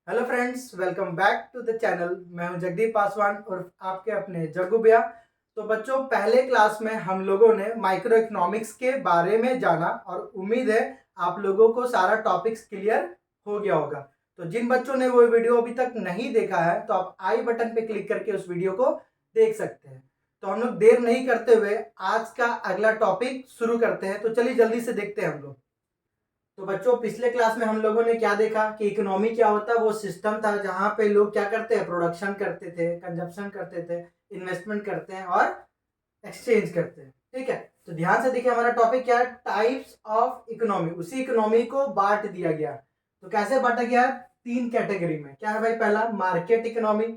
Hello friends, welcome back to the channel. मैं हूं जगदीप पासवान और आपके अपने जग्गू भैया। तो बच्चों, पहले क्लास में हम लोगों ने माइक्रो इकोनॉमिक्स के बारे में जाना और उम्मीद है आप लोगों को सारा टॉपिक्स क्लियर हो गया होगा। तो जिन बच्चों ने वो वीडियो अभी तक नहीं देखा है तो आप आई बटन पे क्लिक करके उस वीडियो को देख सकते हैं। तो हम लोग देर नहीं करते हुए आज का अगला टॉपिक शुरू करते हैं। तो चलिए जल्दी से देखते हैं हम लोग। तो बच्चों, पिछले क्लास में हम लोगों ने क्या देखा कि इकोनॉमी क्या होता है। वो सिस्टम था जहां पे लोग क्या करते हैं, प्रोडक्शन करते थे, कंजप्शन करते थे, इन्वेस्टमेंट करते हैं और एक्सचेंज करते हैं। ठीक है, तो ध्यान से देखिए हमारा टॉपिक क्या है, टाइप्स ऑफ इकोनॉमी। उसी इकोनॉमी को बांट दिया गया। तो कैसे बांटा गया है? तीन कैटेगरी में। क्या है भाई? पहला मार्केट इकोनॉमी,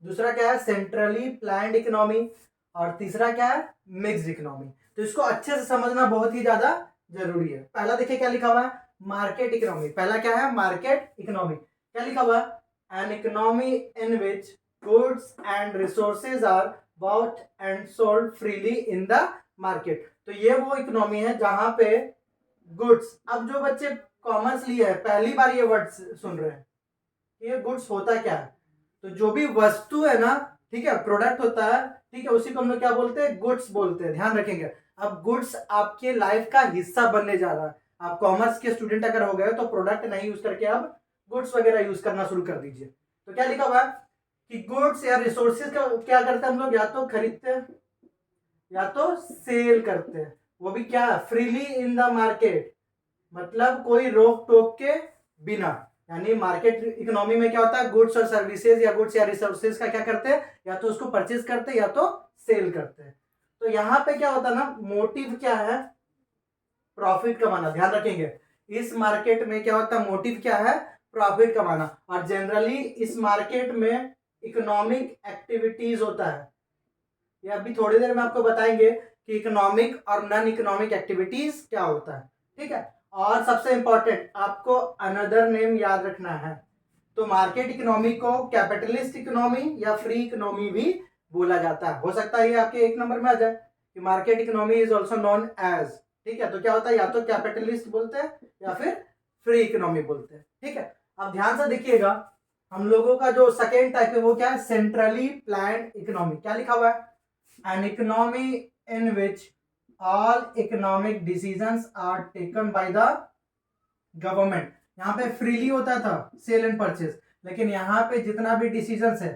दूसरा क्या है सेंट्रली प्लान्ड इकोनॉमी, और तीसरा क्या है मिक्स्ड इकोनॉमी। तो इसको अच्छे से समझना बहुत ही ज्यादा जरूरी है। पहला देखिए क्या लिखा हुआ है, मार्केट इकोनॉमी। पहला क्या है? Market economy. क्या लिखा हुआ है? An economy in which goods and resources are bought and sold freely in the market. तो ये वो इकोनॉमी है जहां पे गुड्स, अब जो बच्चे कॉमर्स लिए है पहली बार ये वर्ड सुन रहे हैं, ये गुड्स होता क्या है। तो जो भी वस्तु है ना, ठीक है, प्रोडक्ट होता है, ठीक है, उसी को हम लोग क्या बोलते हैं? गुड्स बोलते हैं। ध्यान रखेंगे। अब गुड्स आपके लाइफ का हिस्सा बनने जा रहा है। आप कॉमर्स के स्टूडेंट अगर हो गए तो प्रोडक्ट नहीं यूज करके अब गुड्स वगैरह यूज करना शुरू कर दीजिए। तो क्या लिखा हुआ है कि गुड्स या रिसोर्सेज का क्या करते हैं हम लोग? या तो खरीदते हैं या तो सेल करते हैं। वो भी क्या? फ्रीली इन द मार्केट, मतलब कोई रोक टोक के बिना। यानी मार्केट इकोनॉमी में क्या होता है, गुड्स और सर्विसेज या गुड्स या रिसोर्सेज का क्या करते हैं, या तो उसको परचेज करते हैं या तो सेल करते हैं। तो यहां पे क्या होता है ना, मोटिव क्या है? प्रॉफिट कमाना। ध्यान रखेंगे, इस मार्केट में क्या होता है, मोटिव क्या है? प्रॉफिट कमाना। और जनरली इस मार्केट में इकोनॉमिक एक्टिविटीज होता है। ये अभी थोड़ी देर में आपको बताएंगे कि इकोनॉमिक और नॉन इकोनॉमिक एक्टिविटीज क्या होता है। ठीक है, और सबसे इंपॉर्टेंट आपको अनदर नेम याद रखना है। तो मार्केट इकोनॉमी को कैपिटलिस्ट इकोनॉमी या फ्री इकोनॉमी भी बोला जाता है। हो सकता है ये आपके एक नंबर में आ जाए कि market economy is also known as. ठीक है, तो क्या होता है, या तो कैपिटलिस्ट बोलते हैं या फिर फ्री इकोनॉमी बोलते हैं। ठीक है, अब ध्यान से देखिएगा, हम लोगों का जो सेकेंड टाइप है वो क्या है? Centrally planned economy. क्या लिखा हुआ है? an economy in which all economic decisions are taken by the government। यहाँ पे फ्रीली होता था सेल एंड परचेज, लेकिन यहाँ पे जितना भी डिसीजन है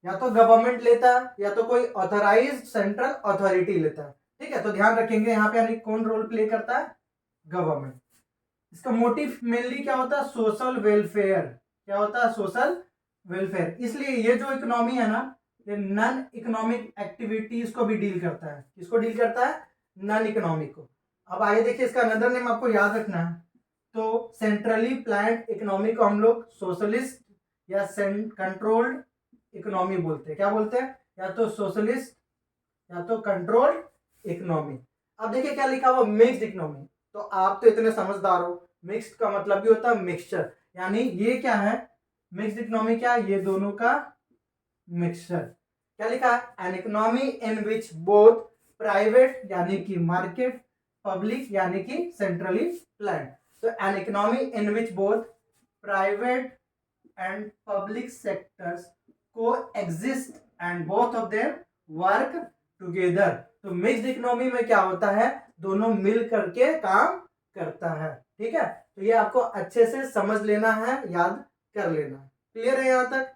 या तो गवर्नमेंट लेता है या तो कोई ऑथराइज्ड सेंट्रल अथॉरिटी लेता है। ठीक है, तो ध्यान रखेंगे यहाँ पे यानी कौन रोल प्ले करता है? गवर्नमेंट। इसका मोटिव मेनली क्या होता है? Social welfare. क्या होता है? Social welfare. इसलिए ये जो इकोनॉमी है ना, ये नॉन इकोनॉमिक एक्टिविटीज को भी डील करता है। किसको डील करता है? नॉन इकोनॉमिक को। अब आगे देखिए, इसका अनदर नेम आपको याद रखना है। तो सेंट्रली प्लान्ड इकोनॉमी को हम लोग सोशलिस्ट या कंट्रोल्ड इकोनॉमी बोलते हैं। क्या बोलते हैं? या तो सोशलिस्ट या तो कंट्रोल्ड इकोनॉमी। अब देखिए क्या लिखा हुआ, मिक्स्ड इकोनॉमी। तो आप तो इतने समझदार हो, मिक्स्ड का मतलब भी होता है मिक्सचर। यानी ये क्या है? मिक्स्ड इकोनॉमी क्या है? ये दोनों का मिक्सचर। क्या लिखा है? An economy in which both private यानी कि मार्केट, पब्लिक यानी कि सेंट्रली प्लान्ड। तो an economy in which both private and public sectors coexist and both of them work together. तो मिक्स्ड इकोनॉमी में क्या होता है? दोनों मिल करके काम करता है। ठीक है, तो ये आपको अच्छे से समझ लेना है, याद कर लेना है। क्लियर है यहां तक?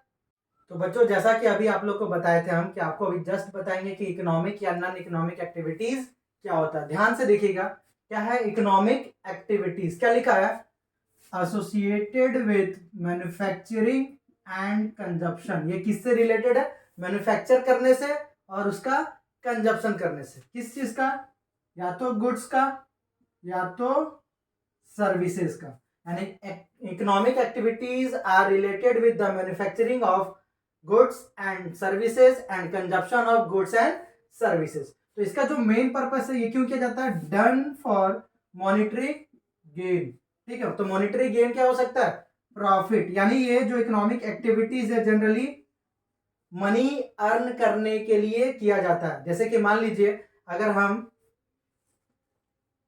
तो बच्चों, जैसा कि अभी आप लोग को बताए थे हम कि आपको अभी जस्ट बताएंगे कि इकोनॉमिक या नॉन इकोनॉमिक एक्टिविटीज क्या होता है। ध्यान से देखिएगा, क्या है इकोनॉमिक एक्टिविटीज? क्या लिखा है? Associated with manufacturing and consumption. ये किससे रिलेटेड है? मैन्युफैक्चर करने से और उसका कंजप्शन करने से। किस चीज का? या तो गुड्स का या तो सर्विसेज का। यानी economic activities are related with the manufacturing of goods and services and consumption of goods and services. तो इसका जो मेन पर्पस है, ये क्यों किया जाता है? Done for monetary gain. ठीक है, तो मॉनिटरी गेन क्या हो सकता है? प्रॉफिट। यानी ये जो इकोनॉमिक एक्टिविटीज है जनरली मनी अर्न करने के लिए किया जाता है। जैसे कि मान लीजिए अगर हम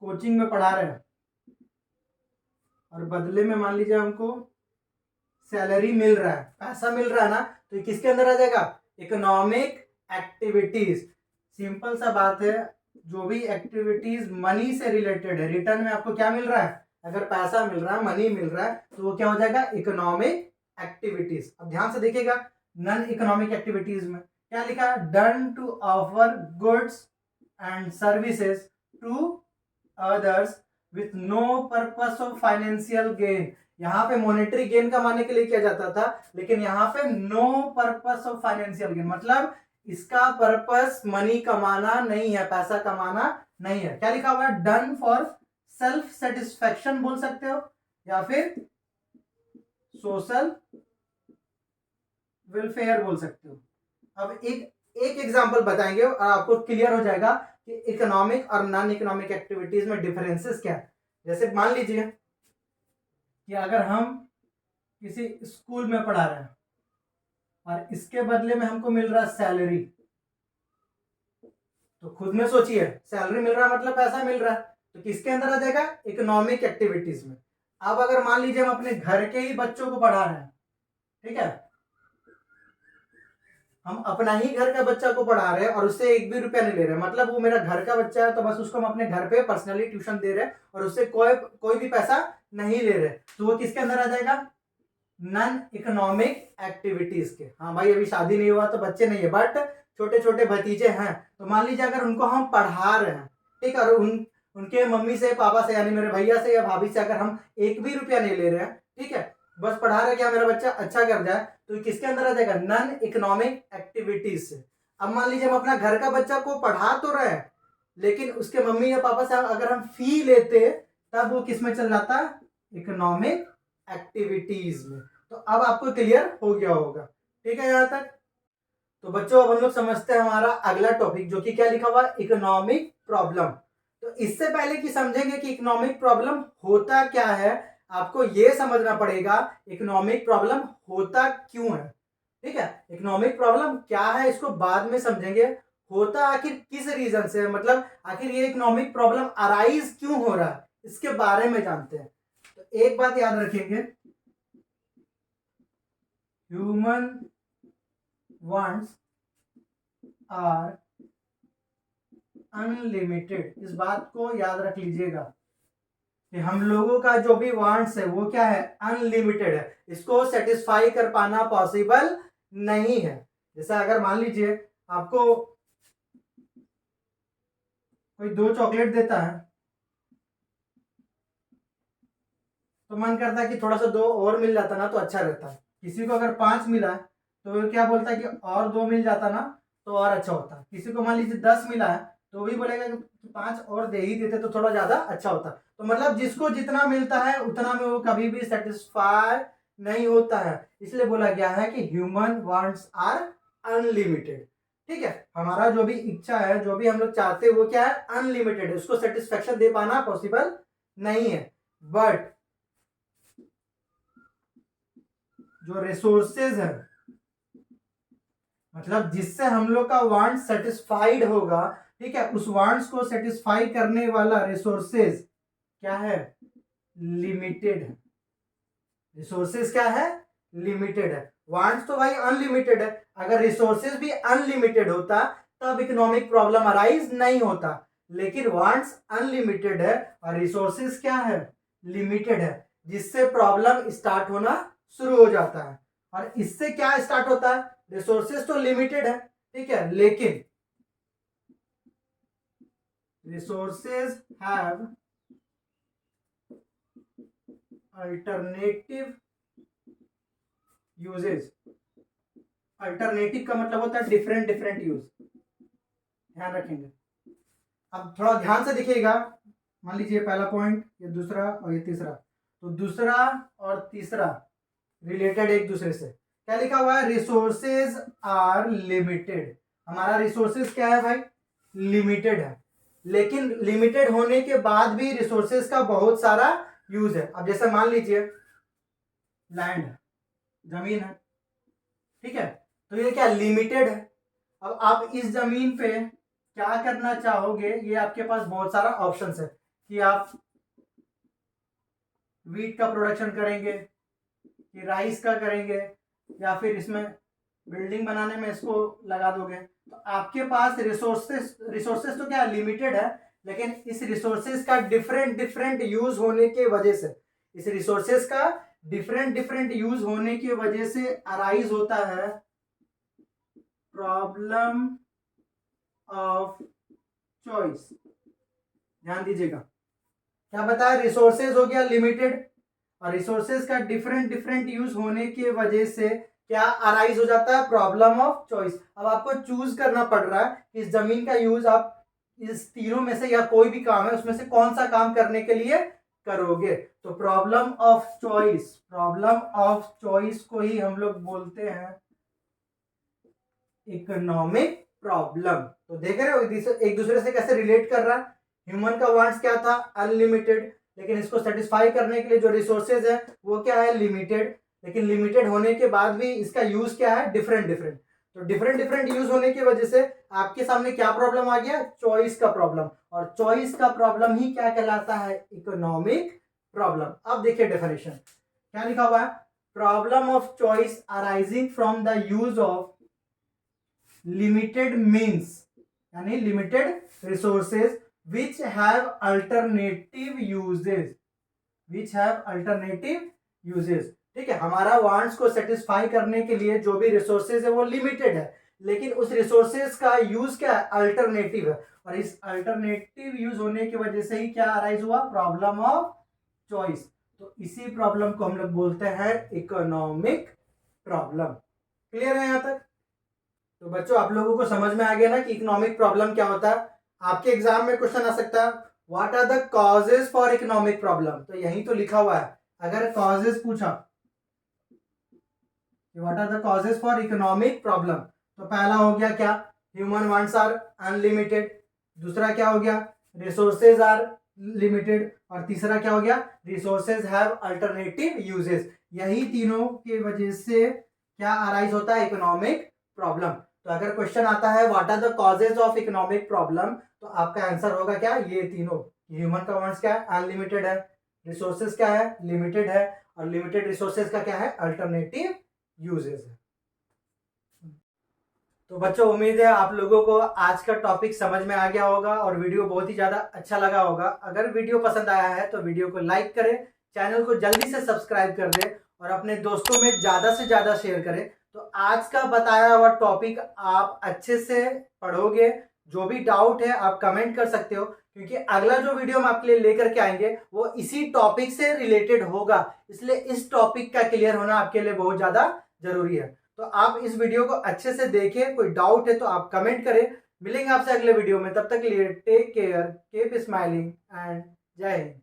कोचिंग में पढ़ा रहे हैं और बदले में मान लीजिए हमको सैलरी मिल रहा है, पैसा मिल रहा है ना, तो ये किसके अंदर आ जाएगा, इकोनॉमिक एक्टिविटीज। सिंपल सा बात है, जो भी एक्टिविटीज मनी से रिलेटेड है, रिटर्न में आपको क्या मिल रहा है, अगर पैसा मिल रहा है, मनी मिल रहा है, तो वो क्या हो जाएगा, इकोनॉमिक एक्टिविटीज। अब ध्यान से देखिएगा, नॉन इकोनॉमिक एक्टिविटीज में क्या लिखा, done to offer goods and services to others with no purpose of financial gain. यहाँ पे मॉनेटरी गेन कमाने के लिए किया जाता था, लेकिन यहाँ पे no purpose of financial gain, मतलब इसका पर्पस मनी कमाना नहीं है, पैसा कमाना नहीं है। क्या लिखा हुआ है, डन फॉर सेल्फ सेटिस्फैक्शन बोल सकते हो, या फिर सोशल वेलफेयर बोल सकते हो। अब एक एग्जांपल बताएंगे और आपको क्लियर हो जाएगा कि इकोनॉमिक और नॉन इकोनॉमिक एक्टिविटीज में डिफरेंसेस क्या है। जैसे मान लीजिए कि अगर हम किसी स्कूल में पढ़ा रहे हैं और इसके बदले में हमको मिल रहा है सैलरी, तो खुद में सोचिए, सैलरी मिल रहा है मतलब पैसा मिल रहा है, तो किसके अंदर आ जाएगा, इकोनॉमिक एक्टिविटीज में। अब अगर मान लीजिए हम अपने घर के ही बच्चों को पढ़ा रहे हैं, ठीक है, हम अपना ही घर का बच्चा को पढ़ा रहे हैं और उससे एक भी रुपया नहीं ले रहे, मतलब वो मेरा घर का बच्चा है, तो बस उसको हम अपने घर पे पर्सनली ट्यूशन दे रहे हैं और उससे कोई भी पैसा नहीं ले रहे, तो वो किसके अंदर आ जाएगा, नॉन इकोनॉमिक एक्टिविटीज के। हाँ भाई, अभी शादी नहीं हुआ तो बच्चे नहीं है, बट छोटे छोटे भतीजे हैं, तो मान लीजिए अगर उनको हम पढ़ा रहे हैं, ठीक है, और उनके मम्मी से, पापा से, यानी मेरे भैया से या भाभी से अगर हम एक भी रुपया नहीं ले रहे हैं, ठीक है, बस पढ़ा रहे क्या मेरा बच्चा अच्छा कर जाए, तो ये किसके अंदर आ जाएगा, नॉन इकोनॉमिक एक्टिविटीज से। अब मान लीजिए हम अपना घर का बच्चा को पढ़ा तो रहे हैं, लेकिन उसके मम्मी या पापा से अगर हम फी लेते, तब वो किस में चल जाता है, इकोनॉमिक एक्टिविटीज में। तो अब आपको क्लियर हो गया होगा, ठीक है यहाँ तक। तो बच्चों अब हम लोग समझते हैं हमारा अगला टॉपिक, जो कि क्या लिखा हुआ है, इकोनॉमिक प्रॉब्लम। तो इससे पहले कि समझेंगे कि इकोनॉमिक प्रॉब्लम होता क्या है, आपको यह समझना पड़ेगा इकोनॉमिक प्रॉब्लम होता क्यों है, ठीक है। इकोनॉमिक प्रॉब्लम क्या है इसको बाद में समझेंगे, होता आखिर किस रीजन से, मतलब आखिर ये इकोनॉमिक प्रॉब्लम अराइज क्यों हो रहा है, इसके बारे में जानते हैं। तो एक बात याद रखेंगे, ह्यूमन वांट्स आर अनलिमिटेड। इस बात को याद रख लीजिएगा कि हम लोगों का जो भी वांट्स है वो क्या है, अनलिमिटेड है, इसको सेटिस्फाई कर पाना पॉसिबल नहीं है। जैसे अगर मान लीजिए आपको कोई 2 चॉकलेट देता है, तो मन करता है कि थोड़ा सा 2 और मिल जाता ना तो अच्छा रहता है। किसी को अगर 5 मिला है तो वो क्या बोलता है कि और 2 मिल जाता ना तो और अच्छा होता। किसी को मान लीजिए 10 मिला है तो भी बोलेगा कि 5 और दे ही देते तो थोड़ा ज्यादा अच्छा होता। तो मतलब जिसको जितना मिलता है उतना में वो कभी भी सेटिस्फाई नहीं होता है, इसलिए बोला गया है कि ह्यूमन वांट्स आर अनलिमिटेड। ठीक है, हमारा जो भी इच्छा है, जो भी हम लोग चाहते हैं वो क्या है, अनलिमिटेड है, उसको सेटिस्फेक्शन दे पाना पॉसिबल नहीं है। बट जो रिसोर्सेज है, मतलब जिससे हम लोग का वांट सेटिस्फाइड होगा, ठीक है, उस वांट्स को सेटिस्फाई करने वाला रिसोर्सेज क्या है, लिमिटेड है। रिसोर्सेज क्या है, लिमिटेड है। वांट्स तो भाई अनलिमिटेड है, अगर रिसोर्सेज भी अनलिमिटेड होता तब इकोनॉमिक प्रॉब्लम अराइज नहीं होता, लेकिन वांट्स अनलिमिटेड है और रिसोर्सेज क्या है, लिमिटेड है, जिससे प्रॉब्लम स्टार्ट होना शुरू हो जाता है। और इससे क्या स्टार्ट होता है, रिसोर्सेज तो लिमिटेड है, ठीक है, लेकिन resources have alternative uses. Alternative का मतलब होता है डिफरेंट डिफरेंट यूज, ध्यान रखेंगे। अब थोड़ा ध्यान से देखिएगा, मान लीजिए पहला पॉइंट, ये दूसरा और ये तीसरा, तो दूसरा और तीसरा रिलेटेड एक दूसरे से। क्या लिखा हुआ है, रिसोर्सेज आर लिमिटेड। हमारा रिसोर्सेज क्या है भाई, लिमिटेड है, लेकिन लिमिटेड होने के बाद भी रिसोर्सेज का बहुत सारा यूज है। अब जैसे मान लीजिए लैंड है, जमीन है, ठीक है, तो ये क्या लिमिटेड है। अब आप इस जमीन पे क्या करना चाहोगे, ये आपके पास बहुत सारा ऑप्शन है कि आप वीट का प्रोडक्शन करेंगे, कि राइस का करेंगे या फिर इसमें बिल्डिंग बनाने में इसको लगा दोगे, तो आपके पास रिसोर्सेस तो क्या लिमिटेड है, लेकिन इस रिसोर्सेस का डिफरेंट डिफरेंट यूज होने के वजह से, इस रिसोर्सेस का डिफरेंट डिफरेंट यूज होने की वजह से अराइज होता है प्रॉब्लम ऑफ चॉइस। ध्यान दीजिएगा, क्या बताया, रिसोर्सेज हो गया लिमिटेड और रिसोर्सेज का डिफरेंट डिफरेंट यूज होने की वजह से क्या अराइज हो जाता है, प्रॉब्लम ऑफ चॉइस। अब आपको चूज करना पड़ रहा है कि इस जमीन का यूज आप इस तीनों में से या कोई भी काम है उसमें से कौन सा काम करने के लिए करोगे। तो problem of choice, problem of choice को ही हम लोग बोलते हैं इकोनॉमिक प्रॉब्लम। तो देख रहे हो एक दूसरे से कैसे रिलेट कर रहा है। ह्यूमन का वांट्स क्या था, अनलिमिटेड, लेकिन इसको सेटिस्फाई करने के लिए जो रिसोर्सेज है वो क्या है, लिमिटेड, लेकिन लिमिटेड होने के बाद भी इसका यूज क्या है, डिफरेंट डिफरेंट। तो डिफरेंट डिफरेंट यूज होने की वजह से आपके सामने क्या प्रॉब्लम आ गया, चॉइस का प्रॉब्लम, और चॉइस का प्रॉब्लम ही क्या कहलाता है, इकोनॉमिक प्रॉब्लम। अब देखिए डेफिनेशन क्या लिखा हुआ है, problem of choice arising from the use of limited means, यानी limited resources which have alternative uses, which have alternative uses। ठीक है, हमारा वांट्स को सेटिस्फाई करने के लिए जो भी रिसोर्सेज है वो लिमिटेड है, लेकिन उस रिसोर्सेज का यूज क्या है, अल्टरनेटिव है, और इस अल्टरनेटिव यूज होने की वजह से ही क्या अराइज हुआ, प्रॉब्लम ऑफ चॉइस। तो इसी प्रॉब्लम को हम लोग बोलते हैं इकोनॉमिक प्रॉब्लम। क्लियर है यहां तक। तो बच्चों आप लोगों को समझ में आ गया ना कि इकोनॉमिक प्रॉब्लम क्या होता है। आपके एग्जाम में क्वेश्चन आ सकता है, what are the causes for economic problem, तो यही तो लिखा हुआ है। अगर कॉजेज पूछा, what are the causes for economic problem, तो पहला हो गया क्या, ह्यूमन वांट्स आर अनलिमिटेड, दूसरा क्या हो गया, रिसोर्सेज आर लिमिटेड, और तीसरा क्या हो गया, रिसोर्सेज हैव अल्टरनेटिव यूजेस। यही तीनों की वजह से क्या अराइज होता है, इकोनॉमिक प्रॉब्लम। तो अगर क्वेश्चन आता है what are the causes of economic problem, तो आपका आंसर होगा क्या, ये तीनों। ह्यूमन का वांट्स क्या है, अनलिमिटेड है, रिसोर्सेज क्या है, लिमिटेड है, और लिमिटेड रिसोर्सेज का क्या है, अल्टरनेटिव यूजेस है। तो बच्चों उम्मीद है आप लोगों को आज का टॉपिक समझ में आ गया होगा और वीडियो बहुत ही ज्यादा अच्छा लगा होगा। अगर वीडियो पसंद आया है तो वीडियो को लाइक करें, चैनल को जल्दी से सब्सक्राइब कर दें और अपने दोस्तों में ज्यादा से ज्यादा शेयर करें। तो आज का बताया हुआ टॉपिक आप अच्छे से पढ़ोगे, जो भी डाउट है आप कमेंट कर सकते हो, क्योंकि अगला जो वीडियो हम आपके लिए लेकर के आएंगे वो इसी टॉपिक से रिलेटेड होगा, इसलिए इस टॉपिक का क्लियर होना आपके लिए बहुत ज्यादा जरूरी है। तो आप इस वीडियो को अच्छे से देखें, कोई डाउट है तो आप कमेंट करें। मिलेंगे आपसे अगले वीडियो में, तब तक के लिए take care, keep smiling and जय हिंद।